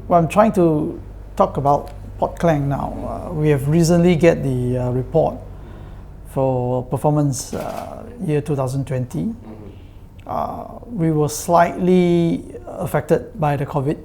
Well, I'm trying to talk about Port Klang now. We have recently get the report for performance year 2020. We were slightly affected by the COVID,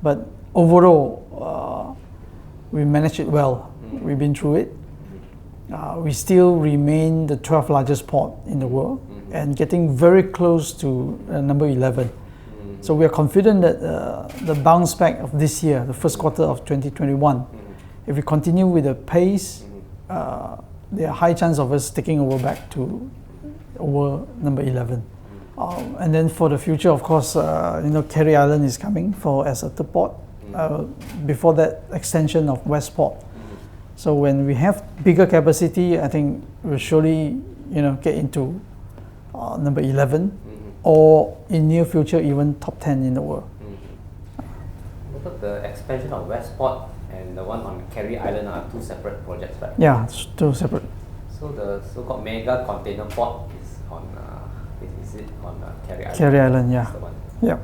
but overall we managed it well. We've been through it. We still remain the 12th largest port in the world and getting very close to number 11. So we are confident that the bounce back of this year, the first quarter of 2021, if we continue with the pace, there are high chance of us taking over back to over number 11. And then for the future, of course, Carey Island is coming as a third port. Before that, extension of Westport. So when we have bigger capacity, I think we'll surely get into number 11. Or in near future, even top 10 in the world. What about the expansion of Westport and the one on Carey Island are two separate projects, right? Yeah, it's two separate. So the so-called mega container port is on is it on Carey Island? Carey Island, yeah. The one. Yeah.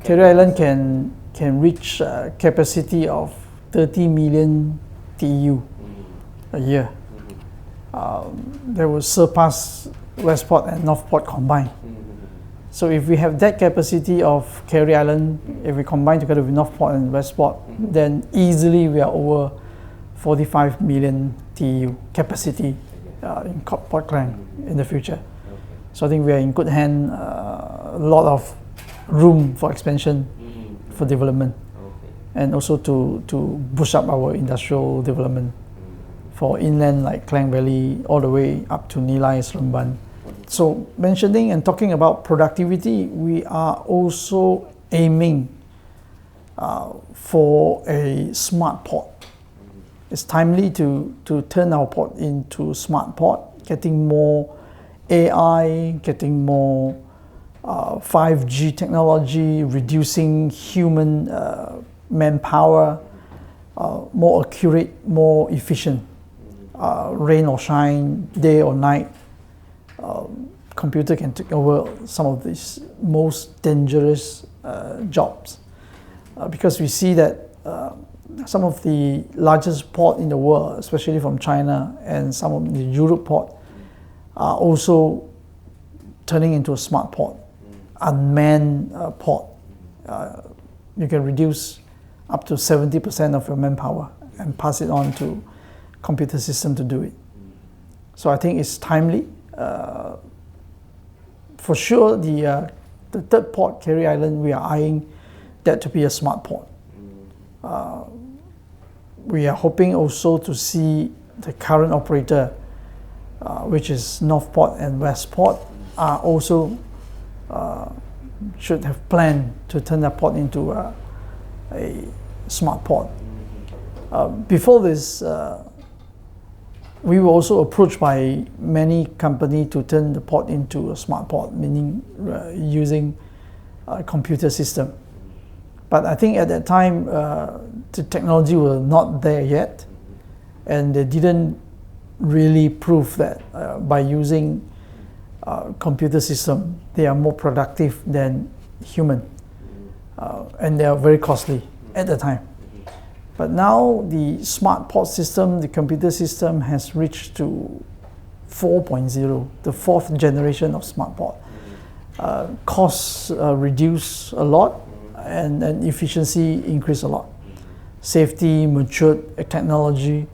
Carey Island can reach capacity of 30 million TEU a year. They will surpass Westport and Northport combined. So if we have that capacity of Carey Island, if we combine together with Northport and Westport, then easily we are over 45 million TEU capacity in Port Klang in the future. So I think we are in good hand, a lot of room for expansion, for development, and also to boost up our industrial development for inland like Klang Valley all the way up to Nilai, Seremban. So mentioning and talking about productivity, we are also aiming for a smart port. It's timely to turn our port into smart port, getting more AI, getting more 5G technology, reducing human manpower, more accurate, more efficient, rain or shine, day or night. Computer can take over some of these most dangerous jobs because we see that some of the largest port in the world, especially from China and some of the Europe port, are also turning into a smart port, unmanned port. You can reduce up to 70% of your manpower and pass it on to computer system to do it. So I think it's timely. For sure, the third port, Carey Island, we are eyeing that to be a smart port. We are hoping also to see the current operator, which is Northport and Westport, are also should have planned to turn that port into a smart port. Before this, we were also approached by many companies to turn the port into a smart port, meaning using a computer system. But I think at that time, the technology was not there yet, and they didn't really prove that by using computer system, they are more productive than human, and they are very costly at the time. But now the smart port system, the computer system has reached to 4.0, the fourth generation of smart port. Costs reduce a lot and efficiency increase a lot. Safety, matured technology.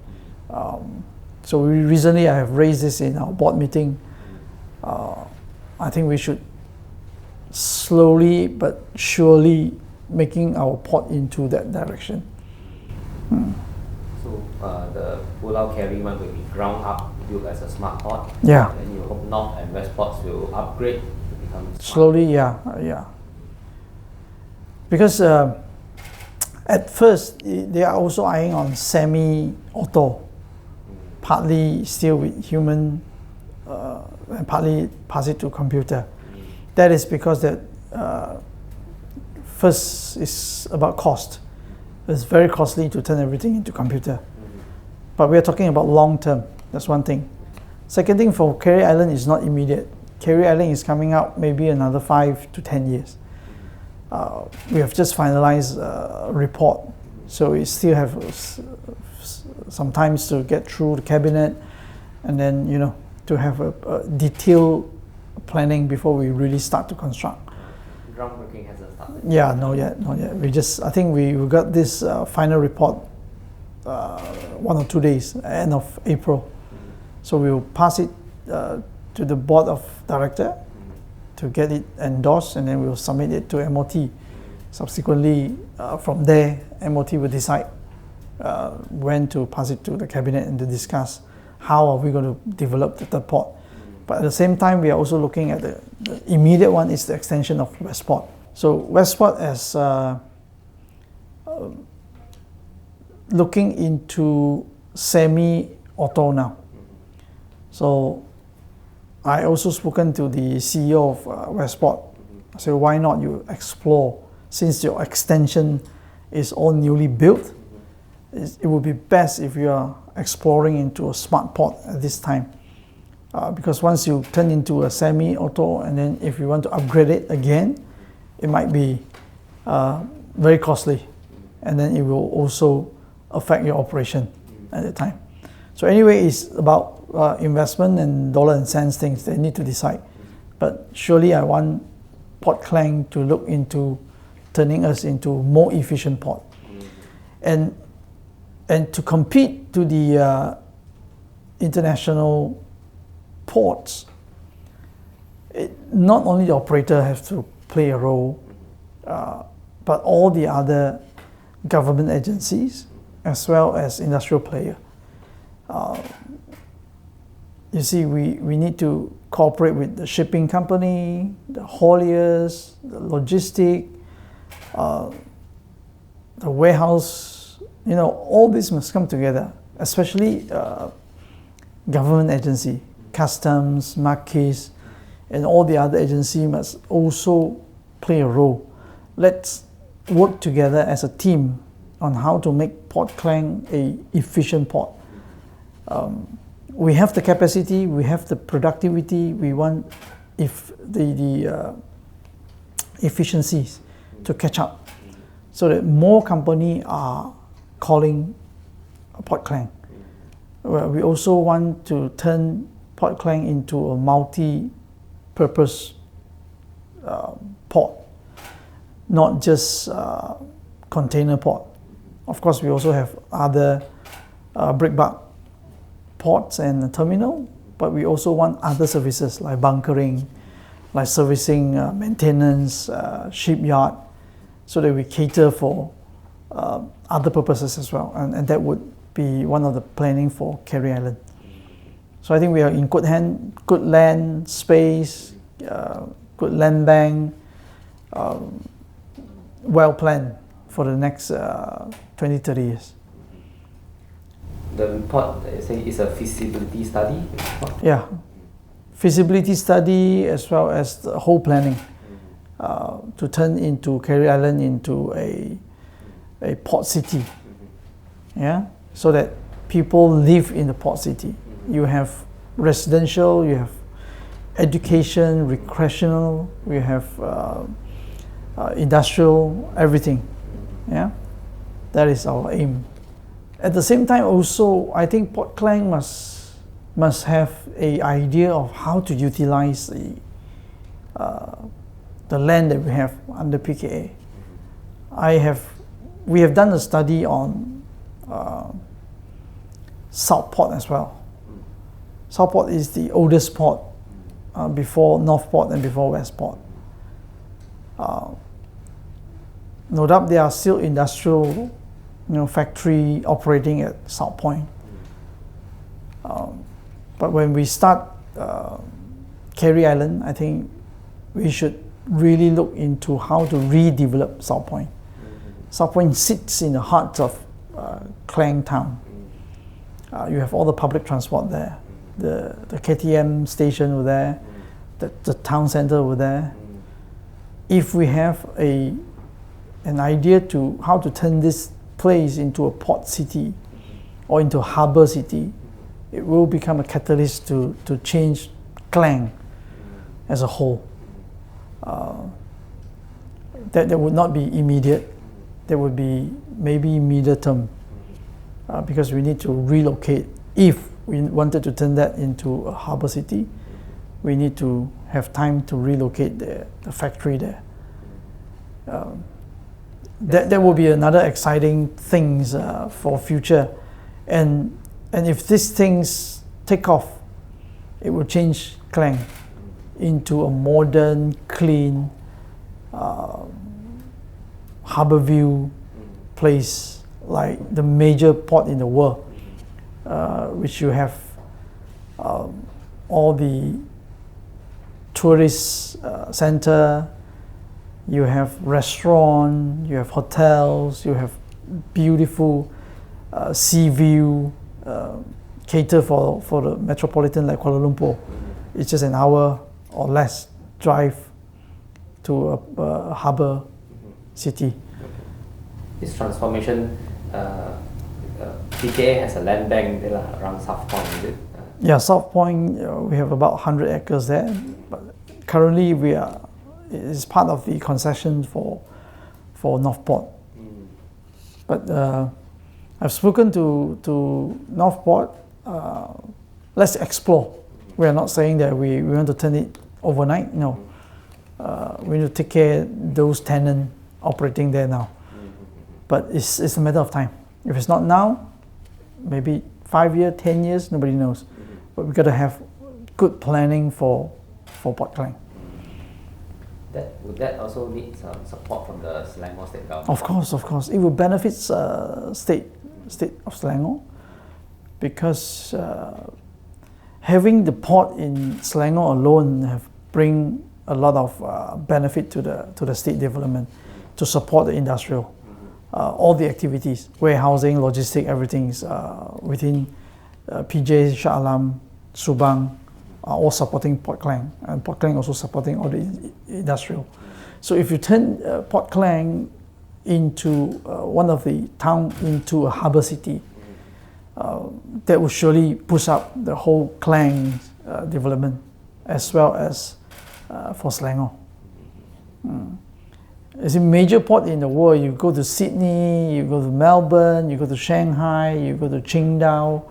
So recently I have raised this in our board meeting. I think we should slowly but surely making our port into that direction. So the Pulau Carey one will be ground up, built as a smart port. Yeah. And then you hope North and West ports will upgrade to become smart. Slowly, yeah. Because at first they are also eyeing on semi-auto, partly still with human, and partly pass it to computer. That is because that first is about cost. It's very costly to turn everything into computer. But we are talking about long term. That's one thing. Second thing, for Carey Island is not immediate. Carey Island is coming out maybe another 5 to 10 years. we have just finalized a report, so we still have some time to get through the cabinet, and then to have a detailed planning before we really start to construct. Groundbreaking hasn't started. Yeah, not yet. I think we got this final report 1 or 2 days, end of April. So we will pass it to the board of director to get it endorsed, and then we will submit it to MOT. Subsequently, from there, MOT will decide when to pass it to the cabinet and to discuss how are we going to develop the third port. But at the same time, we are also looking at the immediate one is the extension of Westport. So Westport as looking into semi-auto now. So I also spoken to the CEO of Westport. I said, why not you explore, since your extension is all newly built, it would be best if you are exploring into a smart port at this time. Because once you turn into a semi-auto, and then if you want to upgrade it again, it might be very costly, and then it will also affect your operation at the time. So anyway, it's about investment and dollar and cents things they need to decide. But surely I want Port Klang to look into turning us into more efficient port, and to compete to the international ports. Not only the operator has to play a role, but all the other government agencies as well as industrial player. You see, we need to cooperate with the shipping company, the hauliers, the logistic, the warehouse. All this must come together, especially government agency, customs, markets, and all the other agencies must also play a role. Let's work together as a team on how to make Port Klang an efficient port. We have the capacity, we have the productivity, we want the efficiencies to catch up, so that more companies are calling Port Klang. We also want to turn Port Klang into a multi-purpose port, not just container port. Of course, we also have other breakbulk ports and terminal, but we also want other services like bunkering, like servicing, maintenance, shipyard, so that we cater for other purposes as well, and that would be one of the planning for Carey Island. So I think we are in good hand, good land space, good land bank, well planned for the next 20-30 years. The port, is a feasibility study? Yeah, feasibility study as well as the whole planning to turn into Carey Island into a port city. Yeah, so that people live in the port city. You have residential, you have education, recreational, we have industrial, everything. Yeah, that is our aim. At the same time, also, I think Port Klang must have an idea of how to utilize the land that we have under PKA. We have done a study on Southport as well. Southport is the oldest port before Northport and before Westport. No doubt there are still industrial, factory operating at South Point. But when we start Carey Island, I think we should really look into how to redevelop South Point. South Point sits in the heart of Klang town. You have all the public transport there. The KTM station over there, the town center over there. If we have an idea to how to turn this place into a port city or into a harbor city, it will become a catalyst to change Klang as a whole. that would not be immediate. That would be maybe middle term, because we need to relocate. If we wanted to turn that into a harbour city, we need to have time to relocate the factory there. That will be another exciting things for future, and if these things take off, it will change Klang into a modern, clean, harbour view place, like the major port in the world, which you have all the tourist center, you have restaurant, you have hotels, you have beautiful sea view, cater for the metropolitan like Kuala Lumpur. It's just an hour or less drive to a harbour city. This transformation, PKA has a land bank there around South Point, is it? Yeah, South Point, we have about 100 acres there, but currently it's part of the concession for Northport. But I've spoken to Northport. Let's explore. We are not saying that we want to turn it overnight. No, we need to take care of those tenants operating there now. But it's a matter of time. If it's not now, maybe 5 years, 10 years, nobody knows. But we've got to have good planning for Port Klang. Would that also need some support from the Selangor state government? Of course. It will benefit state of Selangor, because having the port in Selangor alone have bring a lot of benefit to the state development, to support the industrial, all the activities, warehousing, logistic, everything is within PJ, Shah Alam, Subang, are all supporting Port Klang, and Port Klang also supporting all the industrial. So if you turn Port Klang into one of the town into a harbour city, that will surely push up the whole Klang development, as well as for Selangor. It's a major port in the world. You go to Sydney, you go to Melbourne, you go to Shanghai, you go to Qingdao,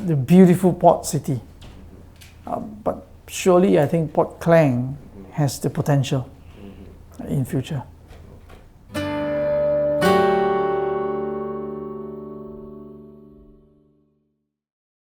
the beautiful port city. But surely I think Port Klang has the potential in future.